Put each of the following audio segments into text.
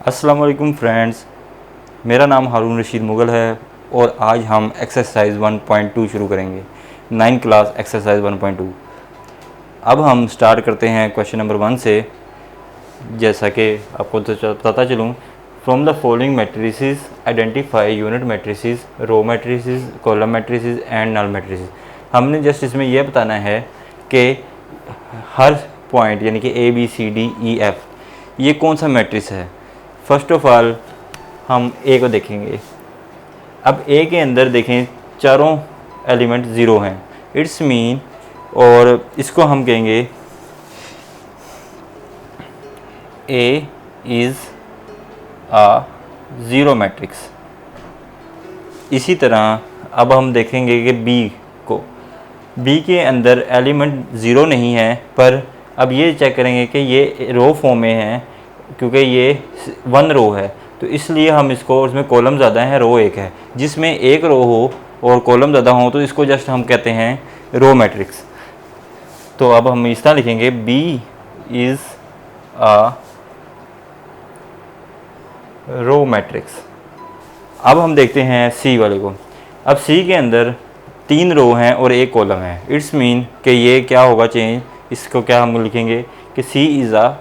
अस्सलाम वालेकुम फ्रेंड्स, मेरा नाम हारून रशीद मुग़ल है और आज हम एक्सरसाइज 1.2 शुरू करेंगे। 9 क्लास एक्सरसाइज 1.2। अब हम स्टार्ट करते हैं क्वेश्चन नंबर 1 से। जैसा कि आपको तो पता चलूँ, from the following matrices identify unit matrices, row matrices, column matrices and null matrices. हमने जस्ट इसमें यह बताना है कि हर पॉइंट यानी कि A B C D E F ये कौन सा मैट्रिक्स है। फर्स्ट ऑफ ऑल हम ए को देखेंगे। अब ए के अंदर देखें चारों एलिमेंट ज़ीरो हैं, इट्स मीन, और इसको हम कहेंगे A is a zero matrix. इसी तरह अब हम देखेंगे कि बी को, बी के अंदर एलिमेंट ज़ीरो नहीं है, पर अब ये चेक करेंगे कि ये रो फॉर्म में है क्योंकि ये 1 रो है, तो इसलिए हम इसको, उसमें कॉलम ज़्यादा है, रो एक है। जिसमें एक रो हो और कॉलम ज़्यादा हो तो इसको जस्ट हम कहते हैं रो मैट्रिक्स। तो अब हम इस तरह लिखेंगे B is a row matrix. अब हम देखते हैं सी वाले को। अब सी के अंदर 3 रो हैं और एक कॉलम है, इट्स मीन कि ये क्या होगा चेंज, इसको क्या हम लिखेंगे कि सी इज़ आ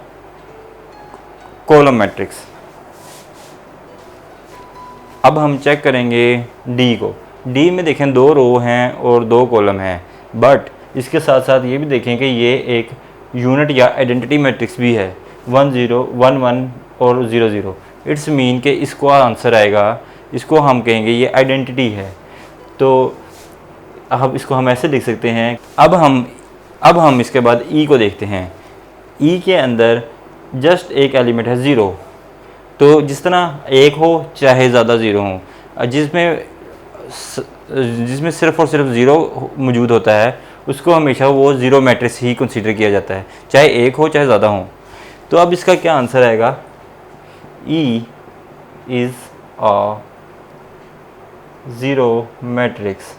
कॉलम मैट्रिक्स। अब हम चेक करेंगे डी को। डी में देखें 2 रो हैं और 2 कॉलम हैं, बट इसके साथ साथ ये भी देखें कि ये एक यूनिट या आइडेंटिटी मैट्रिक्स भी है, 1 0 1 1 और 0 0। इट्स मीन कि इसको आंसर आएगा, इसको हम कहेंगे ये आइडेंटिटी है। तो अब इसको हम ऐसे लिख सकते हैं। अब हम इसके बाद ई को देखते हैं। ई के अंदर जस्ट एक एलिमेंट है 0, तो जिस तरह एक हो चाहे ज़्यादा ज़ीरो हो, जिसमें सिर्फ़ और सिर्फ ज़ीरो मौजूद होता है उसको हमेशा वो ज़ीरो मैट्रिक्स ही कंसीडर किया जाता है, चाहे एक हो चाहे ज़्यादा हो। तो अब इसका क्या आंसर आएगा, E is a zero matrix.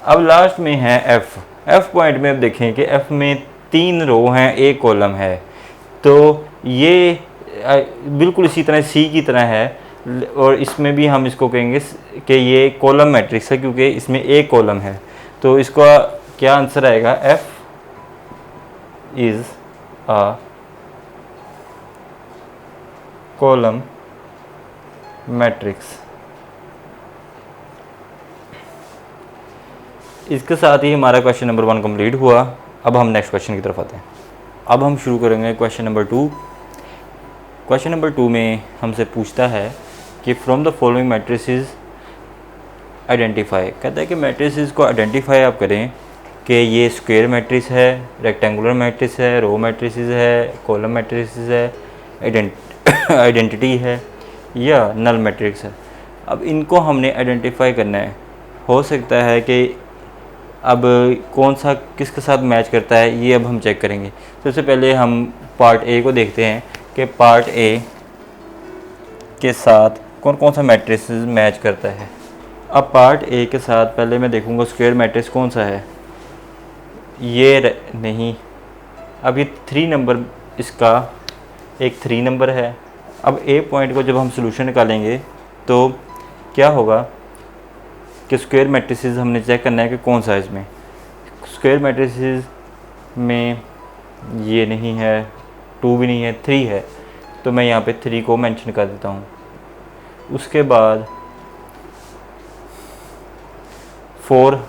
अब लास्ट में है एफ़। एफ़ पॉइंट में अब देखें कि एफ़ में 3 रो हैं, एक कॉलम है, तो ये बिल्कुल इसी तरह सी की तरह है, और इसमें भी हम इसको कहेंगे कि ये कॉलम मैट्रिक्स है क्योंकि इसमें एक कॉलम है। तो इसका क्या आंसर आएगा, F is a column matrix. इसके साथ ही हमारा क्वेश्चन नंबर 1 कंप्लीट हुआ। अब हम नेक्स्ट क्वेश्चन की तरफ आते हैं। अब हम शुरू करेंगे क्वेश्चन नंबर 2। क्वेश्चन नंबर 2 में हमसे पूछता है कि from the following matrices identify. कहता है कि मैट्रिसेस को आइडेंटिफाई आप करें कि ये स्क्वायर मैट्रिक्स है, रेक्टेंगुलर मैट्रिक्स है, रो मैट्रिसेस है, कॉलम मैट्रिसेस है, आइडेंटिटी है या नल मैट्रिक्स है। अब इनको हमने आइडेंटिफाई करना है। हो सकता है कि अब कौन सा किसके साथ मैच करता है ये अब हम चेक करेंगे। सबसे पहले हम पार्ट ए को देखते हैं कि पार्ट ए के साथ कौन कौन सा मैट्रिक्स मैच करता है। अब पार्ट ए के साथ पहले मैं देखूंगा स्क्वायर मैट्रिक्स कौन सा है, ये नहीं। अब ये 3 नंबर, इसका एक 3 नंबर है। अब ए पॉइंट को जब हम सोल्यूशन निकालेंगे तो क्या होगा कि स्क्वायर मैट्रिसेस हमने चेक करना है कि कौन सा है। इसमें स्क्वायर मैट्रिसेस में ये नहीं है, 2 भी नहीं है, 3 है, तो मैं यहाँ पे 3 को मेंशन कर देता हूँ। उसके बाद 4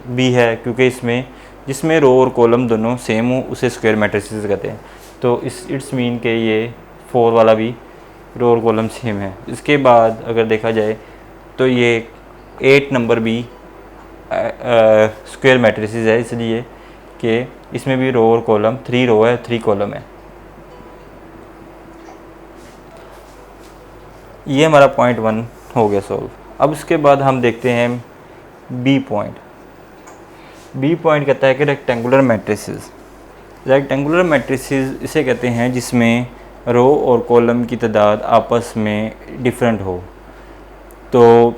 भी है क्योंकि इसमें जिसमें रो और कॉलम दोनों सेम हो उसे स्क्वायर मैट्रिसेस कहते हैं। तो इट्स मीन के ये 4 वाला भी रो और कॉलम सेम है। इसके बाद अगर देखा जाए तो ये 8 नंबर भी स्क्वायर मैट्रिसेस है, इसलिए कि इसमें भी रो और कॉलम, 3 रो है 3 कॉलम है। ये हमारा पॉइंट 1 हो गया सॉल्व। अब उसके बाद हम देखते हैं बी पॉइंट। बी पॉइंट कहता है कि रेक्टेंगुलर मैट्रिसेस। रेक्टेंगुलर मैट्रिसेस इसे कहते हैं जिसमें रो और कॉलम की तादाद आपस में डिफरेंट हो। तो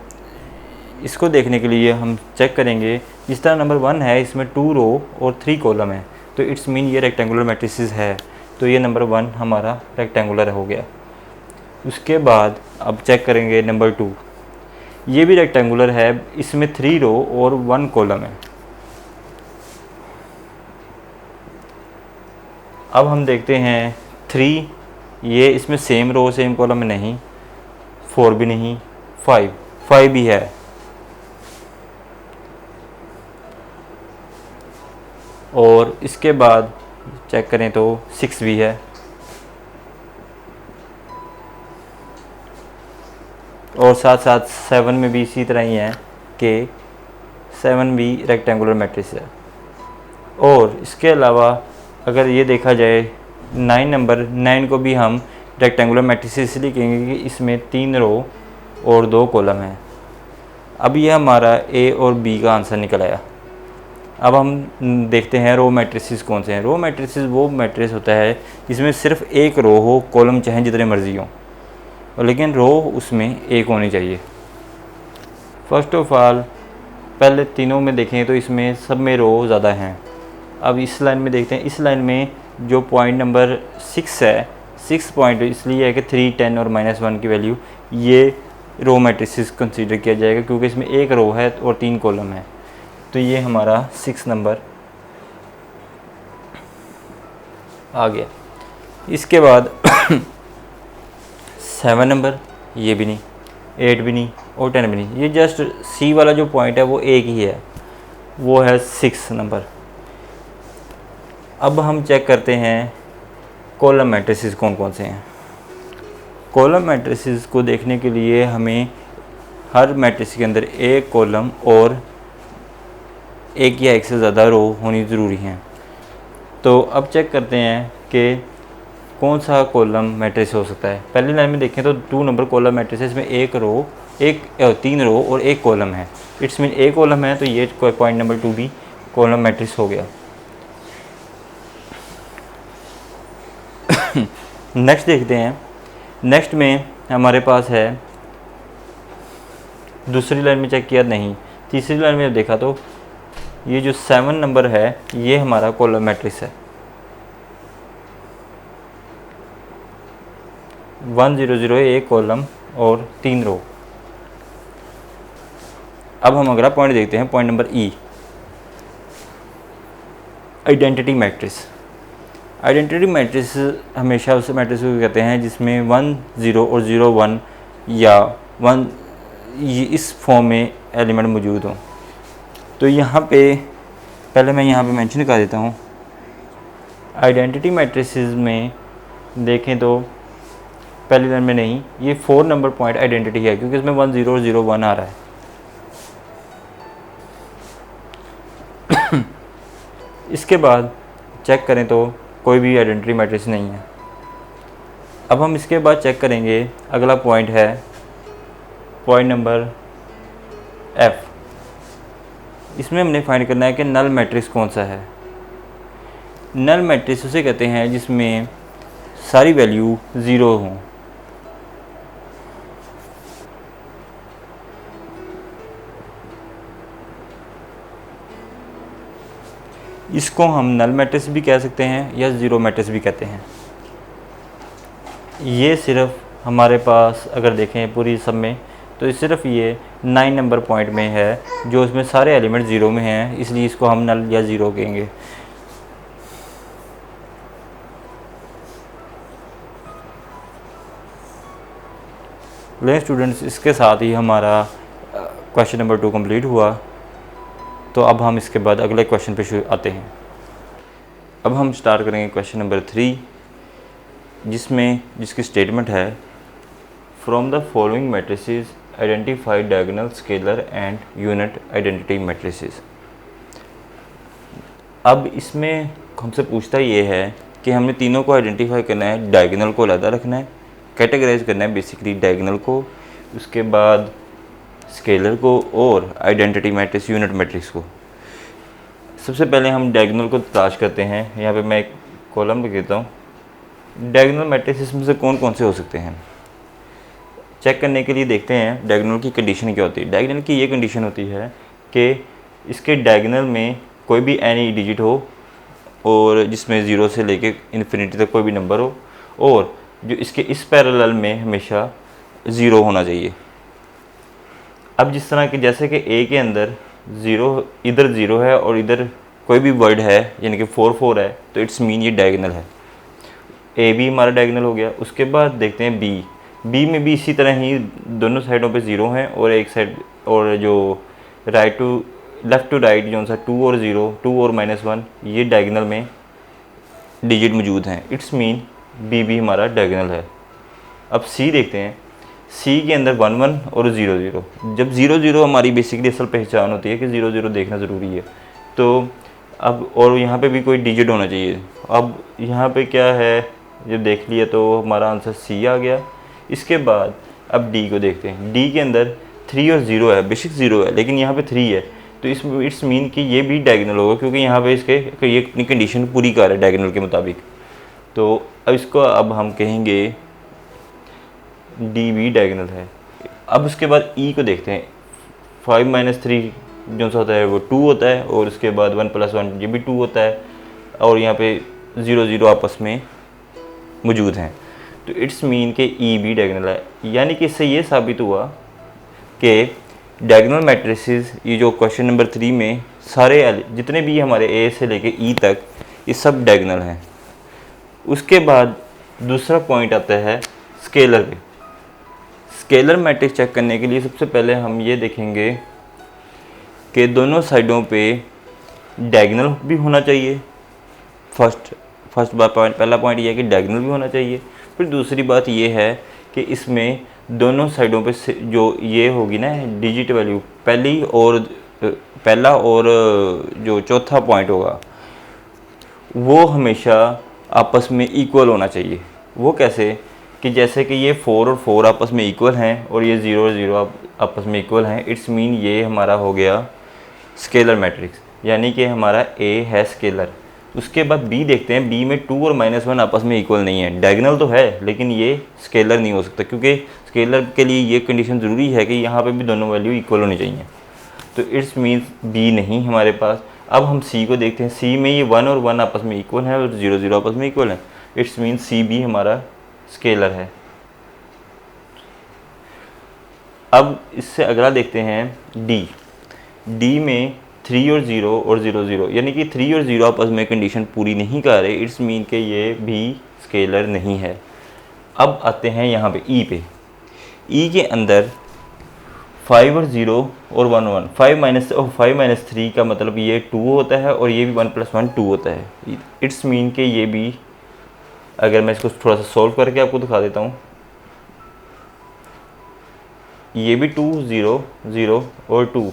इसको देखने के लिए हम चेक करेंगे, जिस तरह नंबर 1 है इसमें 2 रो और 3 कॉलम है, तो इट्स मीन ये रेक्टेंगुलर मैट्रिसेस है। तो ये नंबर 1 हमारा रेक्टेंगुलर हो गया। उसके बाद अब चेक करेंगे नंबर 2, ये भी रेक्टेंगुलर है, इसमें 3 रो और 1 कॉलम है। अब हम देखते हैं 3, ये इसमें सेम रो सेम कॉलम में नहीं, 4 भी नहीं, 5 भी है, और इसके बाद चेक करें तो 6 भी है, और साथ साथ 7 में भी इसी तरह ही है कि 7 भी रेक्टेंगुलर मैट्रिक्स है। और इसके अलावा अगर ये देखा जाए 9 नंबर, 9 को भी हम रेक्टेंगुलर मैट्रिक्स इसलिए कहेंगे कि इसमें 3 रो और 2 कॉलम हैं। अब ये हमारा ए और बी का आंसर निकल आया। अब हम देखते हैं रो मैट्रिसेस कौन से हैं। रो मैट्रिसेस वो मैट्रिक्स होता है जिसमें सिर्फ एक रो हो, कॉलम चाहे जितने मर्जी हो, और लेकिन रो उसमें एक होनी चाहिए। फर्स्ट ऑफ ऑल पहले तीनों में देखें तो इसमें सब में रो ज़्यादा हैं। अब इस लाइन में देखते हैं, इस लाइन में जो पॉइंट नंबर 6 है, 6 पॉइंट इसलिए है कि 3, 10 और -1 की वैल्यू, ये रो मैट्रिसेस कंसीडर किया जाएगा क्योंकि इसमें एक रो है और 3 कॉलम है। तो ये हमारा 6 नंबर आ गया। इसके बाद 7 नंबर, ये भी नहीं, 8 भी नहीं और 10 भी नहीं। ये जस्ट सी वाला जो पॉइंट है वो एक ही है, वो है 6 नंबर। अब हम चेक करते हैं कॉलम मैट्रिसेस कौन कौन से हैं। कॉलम मैट्रिसेस को देखने के लिए हमें हर मैट्रिक्स के अंदर एक कॉलम और एक या एक से ज़्यादा रो होनी ज़रूरी हैं। तो अब चेक करते हैं कि कौन सा कॉलम मैट्रिक्स हो सकता है। पहली लाइन में देखें तो 2 नंबर कॉलम मैट्रिक्स है, इसमें 3 रो और 1 कॉलम है। इट्स मीन एक कॉलम है, तो ये पॉइंट नंबर 2 भी कॉलम मैट्रिक्स हो गया। नेक्स्ट देखते हैं। नेक्स्ट में हमारे पास है, दूसरी लाइन में चेक किया नहीं, तीसरी लाइन में देखा तो ये जो 7 नंबर है ये हमारा कॉलम मैट्रिक्स है। 1 0 0 एक कॉलम और 3 रो। अब हम अगला पॉइंट देखते हैं, पॉइंट नंबर ई, आइडेंटिटी मैट्रिक्स। आइडेंटिटी मैट्रिक्स हमेशा उस मैट्रिक्स को कहते हैं जिसमें 1 0 और 0 1 या 1 इस फॉर्म में एलिमेंट मौजूद हों। तो यहाँ पे पहले मैं यहाँ पे मेंशन कर देता हूँ। आइडेंटिटी मैट्रिसेस में देखें तो पहली लाइन में नहीं, ये 4 नंबर पॉइंट आइडेंटिटी है क्योंकि इसमें 1 0 0 1 आ रहा है। इसके बाद चेक करें तो कोई भी आइडेंटिटी मैट्रिक्स नहीं है। अब हम इसके बाद चेक करेंगे, अगला पॉइंट है पॉइंट नंबर एफ। इसमें हमने फाइंड करना है कि नल मैट्रिक्स कौन सा है। नल मैट्रिक्स उसे कहते हैं जिसमें सारी वैल्यू 0 हों। इसको हम नल मैट्रिक्स भी कह सकते हैं या ज़ीरो मैट्रिक्स भी कहते हैं। ये सिर्फ हमारे पास अगर देखें पूरी सब में तो सिर्फ ये 9 नंबर पॉइंट में है जो इसमें सारे एलिमेंट 0 में हैं, इसलिए इसको हम नल या ज़ीरो कहेंगे। लेकिन स्टूडेंट्स, इसके साथ ही हमारा क्वेश्चन नंबर 2 कंप्लीट हुआ। तो अब हम इसके बाद अगले क्वेश्चन पे आते हैं। अब हम स्टार्ट करेंगे क्वेश्चन नंबर 3, जिसकी स्टेटमेंट है from the following matrices identify diagonal, scalar and unit identity matrices. अब इसमें हमसे पूछता ये है कि हमने तीनों को आइडेंटिफाई करना है, डायगोनल को अलग रखना है, कैटेगराइज करना है बेसिकली डायगोनल को, उसके बाद स्केलर को और आइडेंटिटी मैट्रिक्स यूनिट मैट्रिक्स को। सबसे पहले हम डायगोनल को तलाश करते हैं। यहाँ पे मैं एक कॉलम लिख देता हूँ। डायगोनल मैट्रिक्स इसमें से कौन कौन से हो सकते हैं चेक करने के लिए देखते हैं डायगोनल की कंडीशन क्या होती है। डायगोनल की ये कंडीशन होती है कि इसके डायगोनल में कोई भी एनी डिजिट हो और जिसमें 0 से लेके इन्फिनिटी तक कोई भी नंबर हो, और जो इसके इस पैरेलल में हमेशा 0 होना चाहिए। अब जिस तरह कि जैसे कि ए के अंदर 0 इधर 0 है और इधर कोई भी वर्ड है यानी कि 4 4 है, तो इट्स मीन ये डायगोनल है। ए भी हमारा डायगोनल हो गया। उसके बाद देखते हैं बी में भी इसी तरह ही दोनों साइडों पे 0 हैं और एक साइड और जो लेफ़्ट टू राइट जो सा 2 और 0 2 और -1 ये डायगोनल में डिजिट मौजूद हैं। इट्स मीन बी भी हमारा डायगोनल है। अब सी देखते हैं। सी के अंदर 1 1 और 0 0। जब 0 0 हमारी बेसिकली असल पहचान होती है कि 0 0 देखना ज़रूरी है, तो अब और यहाँ पे भी कोई डिजिट होना चाहिए। अब यहाँ पे क्या है, जब देख लिया तो हमारा आंसर सी आ गया। इसके बाद अब डी को देखते हैं। डी के अंदर 3 और 0 है, बेशक 0 है लेकिन यहाँ पे 3 है, तो इसमें इट्स मीन कि ये भी डायगोनल होगा क्योंकि यहाँ पे इसके ये अपनी कंडीशन पूरी कर रहा है डायगोनल के मुताबिक। तो अब इसको अब हम कहेंगे डी भी डायगोनल है। अब उसके बाद ई को देखते हैं। 5 - 3 जो सा होता है वो 2 होता है, और उसके बाद 1 + 1 ये भी 2 होता है, और यहाँ पे 0 0 आपस में मौजूद हैं। तो इट्स मीन के ई भी डायगोनल है। यानी कि इससे ये साबित हुआ कि डायगोनल मैट्रिसेस, ये जो क्वेश्चन नंबर 3 में सारे जितने भी हमारे ए से लेके ई तक ये सब डायगोनल हैं। उसके बाद दूसरा पॉइंट आता है स्केलर पे। स्केलर मैट्रिक्स चेक करने के लिए सबसे पहले हम ये देखेंगे कि दोनों साइडों पे डायगोनल भी होना चाहिए। पहला पॉइंट ये है कि डायगोनल भी होना चाहिए। फिर दूसरी बात ये है कि इसमें दोनों साइडों पे जो ये होगी ना डिजिट वैल्यू, पहला और जो चौथा पॉइंट होगा वो हमेशा आपस में इक्वल होना चाहिए। वो कैसे कि जैसे कि ये 4 और 4 आपस में इक्वल हैं और ये 0 और 0 आपस में इक्वल हैं। इट्स मीन ये हमारा हो गया स्केलर मैट्रिक्स, यानी कि हमारा ए है स्केलर। उसके बाद बी देखते हैं। बी में 2 और -1 आपस में इक्वल नहीं है। डायगोनल तो है लेकिन ये स्केलर नहीं हो सकता क्योंकि स्केलर के लिए ये कंडीशन ज़रूरी है कि यहाँ पे भी दोनों वैल्यू इक्वल होनी चाहिए। तो इट्स मीन्स बी नहीं हमारे पास। अब हम सी को देखते हैं। सी में ये 1 और 1 आपस में इक्वल है और 0 0 आपस में इक्वल है। इट्स मीन्स सी भी हमारा स्केलर है। अब इससे अगला देखते हैं डी। डी में 3 और 0 0 यानी कि 3 और 0 आपस में कंडीशन पूरी नहीं कर रहे। इट्स मीन के ये भी स्केलर नहीं है। अब आते हैं यहाँ पे ई पे। ई के अंदर 5 और 0 और 1 1 5 - 3 का मतलब ये 2 होता है और ये भी 1 + 1 2 होता है। इट्स मीन के ये भी, अगर मैं इसको थोड़ा सा सॉल्व करके आपको दिखा देता हूँ, ये भी 2 0 0 और 2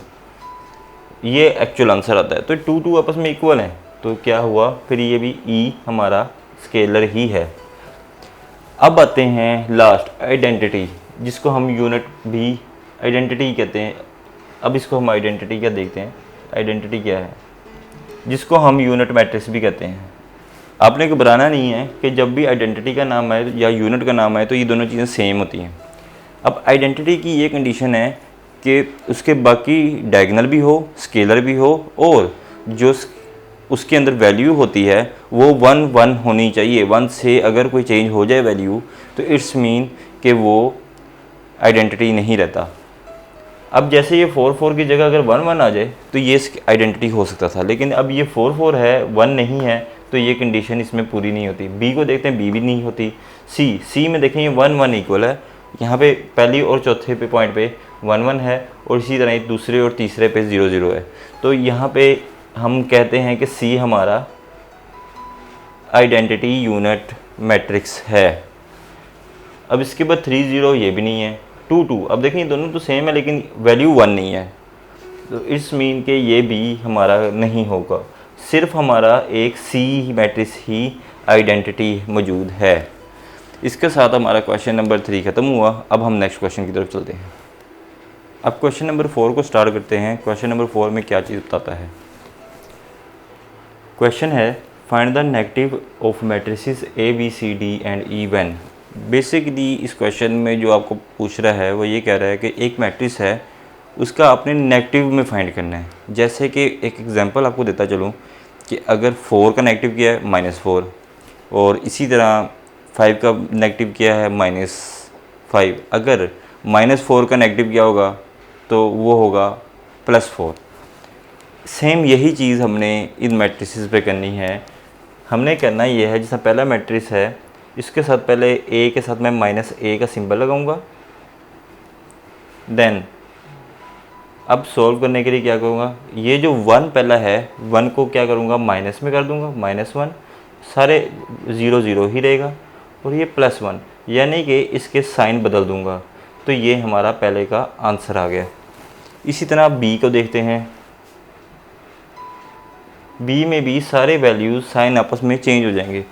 ये एक्चुअल आंसर आता है। तो 2 2 आपस में इक्वल हैं, तो क्या हुआ फिर ये भी ई हमारा स्केलर ही है। अब आते हैं लास्ट आइडेंटिटी, जिसको हम यूनिट भी आइडेंटिटी कहते हैं। अब इसको हम आइडेंटिटी क्या देखते हैं। आइडेंटिटी क्या है, जिसको हम यूनिट मैट्रिक्स भी कहते हैं। आपने घबराना नहीं है कि जब भी आइडेंटिटी का नाम आए या यूनिट का नाम आए तो ये दोनों चीज़ें सेम होती हैं। अब आइडेंटिटी की ये कंडीशन है कि उसके बाकी डायगोनल भी हो, स्केलर भी हो, और जो उसके अंदर वैल्यू होती है वो 1 1 होनी चाहिए। 1 से अगर कोई चेंज हो जाए वैल्यू तो इट्स मीन कि वो आइडेंटिटी नहीं रहता। अब जैसे ये 4 4 की जगह अगर 1 1 आ जाए तो ये आइडेंटिटी हो सकता था, लेकिन अब ये 4 4 है 1 नहीं है, तो ये कंडीशन इसमें पूरी नहीं होती। बी को देखते हैं, बी भी नहीं होती। सी में देखें ये 1 1 इक्वल है। यहाँ पे पहली और चौथे पे पॉइंट पे 1 1 है और इसी तरह दूसरे और तीसरे पे 0 0 है। तो यहाँ पे हम कहते हैं कि सी हमारा आइडेंटिटी यूनिट मैट्रिक्स है। अब इसके बाद 3 0 ये भी नहीं है। 2 2, अब देखें दोनों तो सेम है लेकिन वैल्यू 1 नहीं है, तो इट्स मीन के ये भी हमारा नहीं होगा। सिर्फ हमारा एक सी मैट्रिक्स ही आइडेंटिटी मौजूद है। इसके साथ हमारा क्वेश्चन नंबर 3 ख़त्म हुआ। अब हम नेक्स्ट क्वेश्चन की तरफ चलते हैं। अब क्वेश्चन नंबर 4 को स्टार्ट करते हैं। क्वेश्चन नंबर 4 में क्या चीज़ बताता है। क्वेश्चन है find the negative of matrices A B C D and E when. Basically इस क्वेश्चन में जो आपको पूछ रहा है वो ये कह रहा है कि एक मैट्रिक्स है, उसका आपने नेगेटिव में फाइंड करना है। जैसे कि एक एग्जांपल आपको देता चलूँ कि अगर 4 का नेगेटिव किया है -4 और इसी तरह 5 का नेगेटिव किया है -5, अगर -4 का नेगेटिव किया होगा तो वो होगा +4। सेम यही चीज़ हमने इन मैट्रिसेस पे करनी है। हमने करना ये है, जैसा पहला मैट्रिक्स है इसके साथ पहले ए के साथ मैं -a का सिंबल लगाऊंगा। देन अब सॉल्व करने के लिए क्या करूँगा, ये जो 1 पहला है 1 को क्या करूँगा माइनस में कर दूँगा, -1, सारे 0 0 ही रहेगा और ये +1, यानी कि इसके साइन बदल दूँगा। तो ये हमारा पहले का आंसर आ गया। इसी तरह बी को देखते हैं। बी में भी सारे वैल्यूज़ साइन आपस में चेंज हो जाएंगे।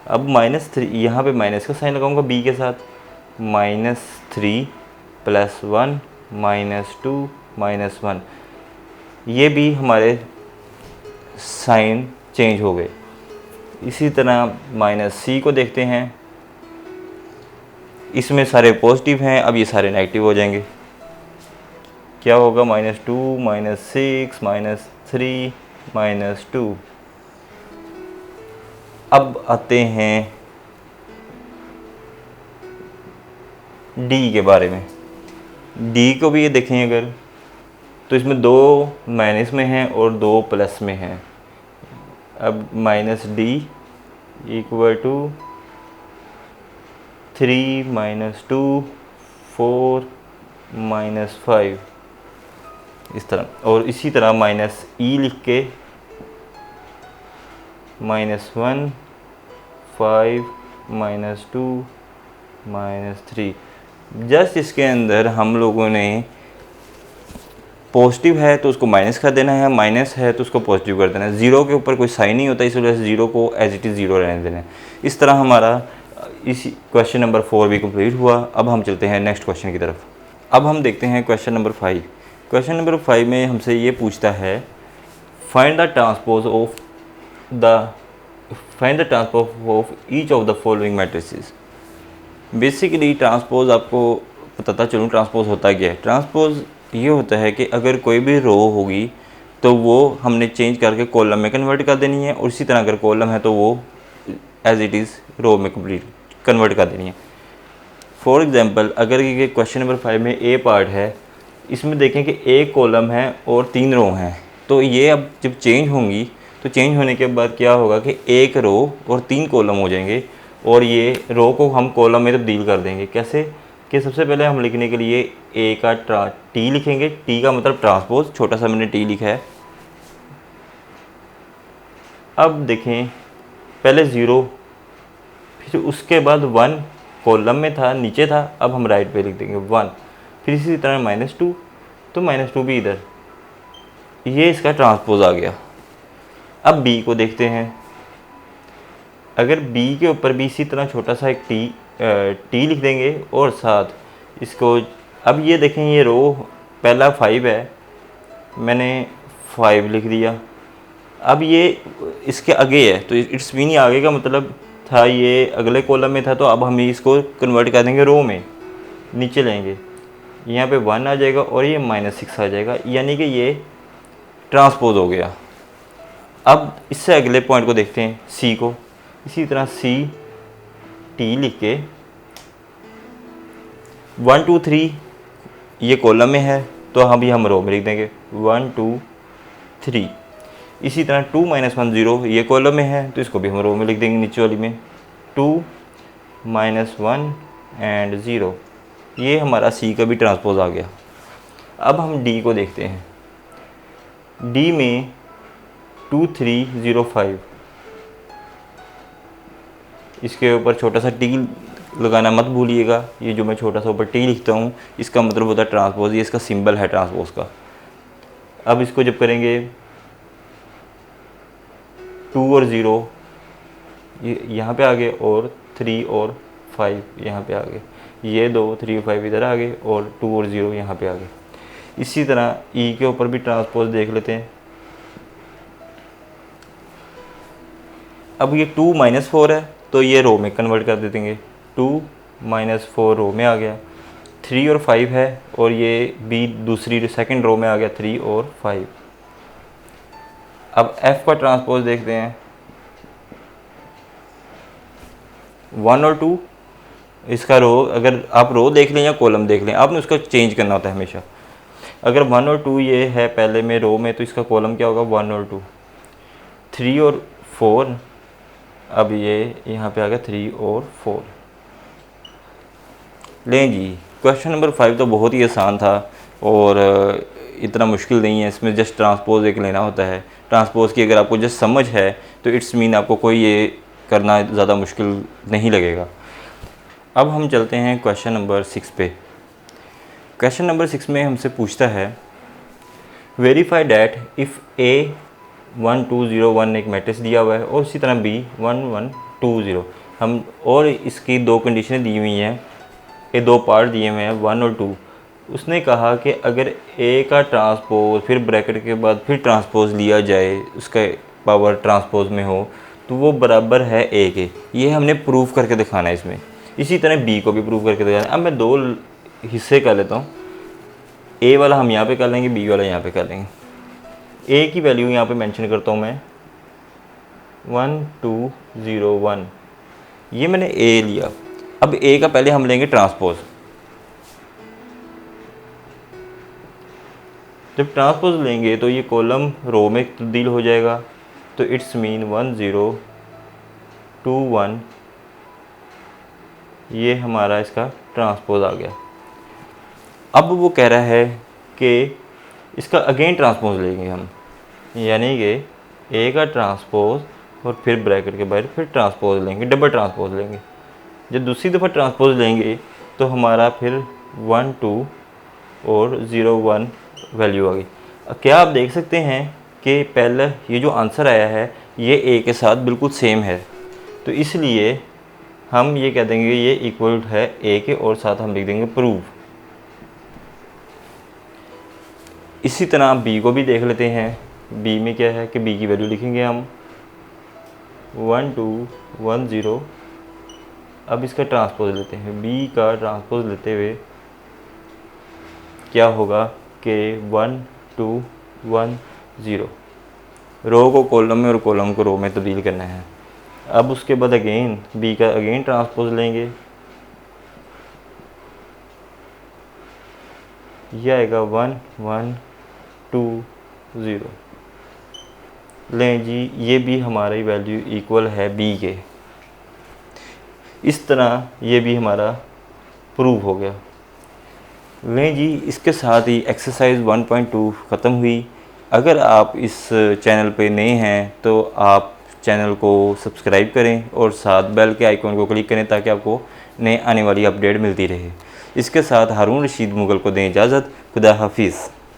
अब -3 यहाँ पे माइनस का साइन लगाऊंगा बी के साथ, -3 +1 -2 -1, ये भी हमारे साइन चेंज हो गए। इसी तरह -c को देखते हैं। इसमें सारे पॉजिटिव हैं, अब ये सारे नेगेटिव हो जाएंगे। क्या होगा, -2 -6 -3 -2। अब आते हैं डी के बारे में। डी को भी ये देखें अगर, तो इसमें 2 माइनस में हैं और 2 प्लस में हैं। अब -d = 3 -2 4 -5, इस तरह। और इसी तरह -e लिख के -1 5 -2 -3। जस्ट इसके अंदर हम लोगों ने पॉजिटिव है तो उसको माइनस कर देना है, माइनस है तो उसको पॉजिटिव कर देना है। ज़ीरो के ऊपर कोई साइन नहीं होता, इस वजह से ज़ीरो को एज इट इज़ ज़ीरो रहने देना है। इस तरह हमारा इस क्वेश्चन नंबर 4 भी कंप्लीट हुआ। अब हम चलते हैं नेक्स्ट क्वेश्चन की तरफ। अब हम देखते हैं क्वेश्चन नंबर 5। क्वेश्चन नंबर 5 में हमसे ये पूछता है find the transpose of each of the following matrices. Basically transpose आपको बताता चलूँ ट्रांसपोज होता क्या है। ट्रांसपोज ये होता है कि अगर कोई भी रो होगी तो वो हमने चेंज करके कॉलम में कन्वर्ट कर देनी है, और इसी तरह अगर कॉलम है तो वो एज इट इज़ रो में कंप्लीट कन्वर्ट कर देनी है। फॉर एग्जांपल अगर ये क्वेश्चन नंबर 5 में ए पार्ट है, इसमें देखें कि एक कॉलम है और 3 रो हैं, तो ये अब जब चेंज होंगी तो चेंज होने के बाद क्या होगा कि एक रो और 3 कॉलम हो जाएंगे, और ये रो को हम कॉलम में तब्दील कर देंगे। कैसे कि सबसे पहले हम लिखने के लिए ए का टी लिखेंगे, टी का मतलब ट्रांसपोज, छोटा सा मैंने टी लिखा है। अब देखें पहले 0, फिर उसके बाद 1 कॉलम में था, नीचे था, अब हम राइट पे लिख देंगे 1, फिर इसी तरह -2, तो -2 भी इधर, ये इसका ट्रांसपोज आ गया। अब बी को देखते हैं। अगर बी के ऊपर भी इसी तरह छोटा सा एक टी लिख देंगे और साथ इसको, अब ये देखें ये रो पहला 5 है, मैंने 5 लिख दिया। अब ये इसके आगे है तो इट्स मीन आगे का मतलब था ये अगले कॉलम में था, तो अब हम इसको कन्वर्ट कर देंगे रो में, नीचे लेंगे, यहाँ पे 1 आ जाएगा और ये -6 आ जाएगा, यानी कि ये ट्रांसपोज हो गया। अब इससे अगले पॉइंट को देखते हैं सी को। इसी तरह सी टी लिख के 1 2 3 ये कॉलम में है तो हम रो में लिख देंगे 1 2 3। इसी तरह 2 -1 0 ये कॉलम में है तो इसको भी हम रो में लिख देंगे, नीचे वाली में 2 -1 एंड 0। ये हमारा सी का भी ट्रांसपोज आ गया। अब हम डी को देखते हैं। डी में 2 3 0 5, इसके ऊपर छोटा सा टी लगाना मत भूलिएगा। ये जो मैं छोटा सा ऊपर टी लिखता हूँ इसका मतलब होता है ट्रांसपोज, ये इसका सिंबल है ट्रांसपोज का। अब इसको जब करेंगे 2 और 0 ये यहाँ पे आ गए और 3 और 5 यहाँ पे आ गए, ये 2 3 और 5 इधर आ गए और 2 और 0 यहाँ पे आ गए। इसी तरह ई के ऊपर भी ट्रांसपोज देख लेते हैं। अब ये 2 -4 है तो ये रो में कन्वर्ट कर दे देंगे, 2 -4 रो में आ गया। 3 और 5 है और ये भी दूसरी सेकंड रो में आ गया, 3 और 5। अब F का ट्रांसपोज देखते हैं, 1 और 2, इसका रो, अगर आप रो देख लें या कॉलम देख लें, आपने उसका चेंज करना होता है हमेशा। अगर 1 और 2 ये है पहले में रो में, तो इसका कॉलम क्या होगा, 1 और 2। 3 और 4, अब ये यहाँ पे आ गया 3 और 4। लें जी, क्वेश्चन नंबर 5 तो बहुत ही आसान था और इतना मुश्किल नहीं है, इसमें जस्ट ट्रांसपोज एक लेना होता है। ट्रांसपोज की अगर आपको जस्ट समझ है तो इट्स मीन आपको कोई ये करना ज़्यादा मुश्किल नहीं लगेगा। अब हम चलते हैं क्वेश्चन नंबर 6 पे। क्वेश्चन नंबर 6 में हमसे पूछता है वेरीफाई डैट इफ़ A1201 एक मैट्रिक्स दिया हुआ है और इसी तरह B1120 हम, और इसकी दो कंडीशनें दी हुई हैं, ये दो पार्ट दिए हुए हैं 1 और 2। उसने कहा कि अगर A का ट्रांसपोज फिर ब्रैकेट के बाद फिर ट्रांसपोज लिया जाए, उसका पावर ट्रांसपोज में हो, तो वो बराबर है A के। ये हमने प्रूफ करके दिखाना है इसमें। इसी तरह B को भी प्रूफ करके दिखाना है। अब मैं दो हिस्से कर लेता हूँ, A वाला हम यहाँ पे कर लेंगे, B वाला यहाँ पे कर लेंगे। A की वैल्यू यहाँ पे मेंशन करता हूँ मैं 1201, ये मैंने A लिया। अब A का पहले हम लेंगे ट्रांसपोज। जब ट्रांसपोज लेंगे तो ये कॉलम रो में तब्दील हो जाएगा, तो इट्स मीन 1021, ये हमारा इसका ट्रांसपोज आ गया। अब वो कह रहा है कि इसका अगेन ट्रांसपोज लेंगे हम, यानी कि A का ट्रांसपोज और फिर ब्रैकेट के बाहर फिर ट्रांसपोज लेंगे, डबल ट्रांसपोज लेंगे। जब दूसरी दफ़ा ट्रांसपोज लेंगे तो हमारा फिर 1 2 और 01 वैल्यू आ गई। क्या आप देख सकते हैं कि पहले ये जो आंसर आया है ये A के साथ बिल्कुल सेम है, तो इसलिए हम ये कह देंगे ये इक्वल है A के, और साथ हम लिख देंगे प्रूव। इसी तरह B को भी देख लेते हैं। B में क्या है कि B की वैल्यू लिखेंगे हम 1210। अब इसका ट्रांसपोज लेते हैं, B का ट्रांसपोज लेते हुए क्या होगा कि 1210, रो को कॉलम में और कॉलम को रो में तब्दील करना है। अब उसके बाद अगेन B का अगेन ट्रांसपोज लेंगे, यह आएगा 1120। लें जी, ये भी हमारी वैल्यू इक्वल है B के। इस तरह ये भी हमारा प्रूव हो गया। लें जी, इसके साथ ही एक्सरसाइज 1.2 ख़त्म हुई। अगर आप इस चैनल पे नए हैं तो आप चैनल को सब्सक्राइब करें और साथ बेल के आइकॉन को क्लिक करें ताकि आपको नए आने वाली अपडेट मिलती रहे। इसके साथ हारून रशीद मुगल को दें इजाज़त। खुदा हाफिज़।